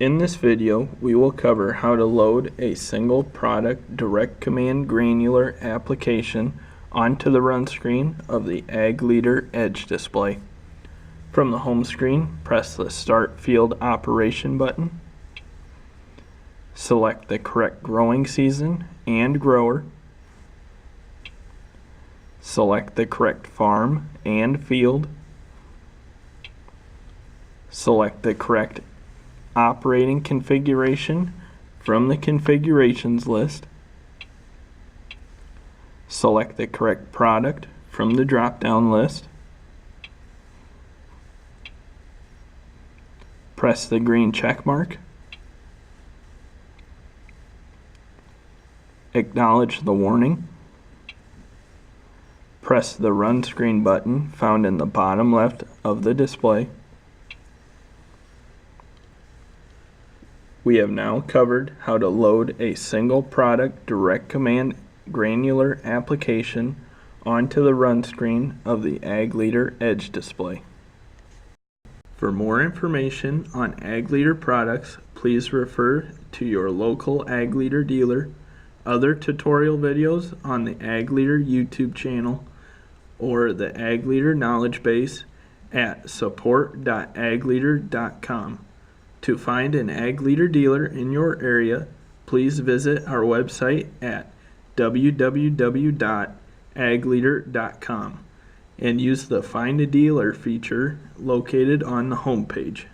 In this video, we will cover how to load a single product DirectCommand Granular application onto the run screen of the Ag Leader Edge display. From the home screen, press the Start Field Operation button. Select the correct growing season and grower. Select the correct farm and field. Select the correct operating configuration from the configurations list. Select the correct product from the drop-down list. Press the green check mark. Acknowledge the warning. Press the Run Screen button found in the bottom left of the display. We have now covered how to load a single product DirectCommand Granular application onto the run screen of the Ag Leader Edge display. For more information on Ag Leader products, please refer to your local Ag Leader dealer, other tutorial videos on the Ag Leader YouTube channel, or the Ag Leader Knowledgebase at support.agleader.com. To find an Ag Leader dealer in your area, please visit our website at www.agleader.com and use the Find a Dealer feature located on the home page.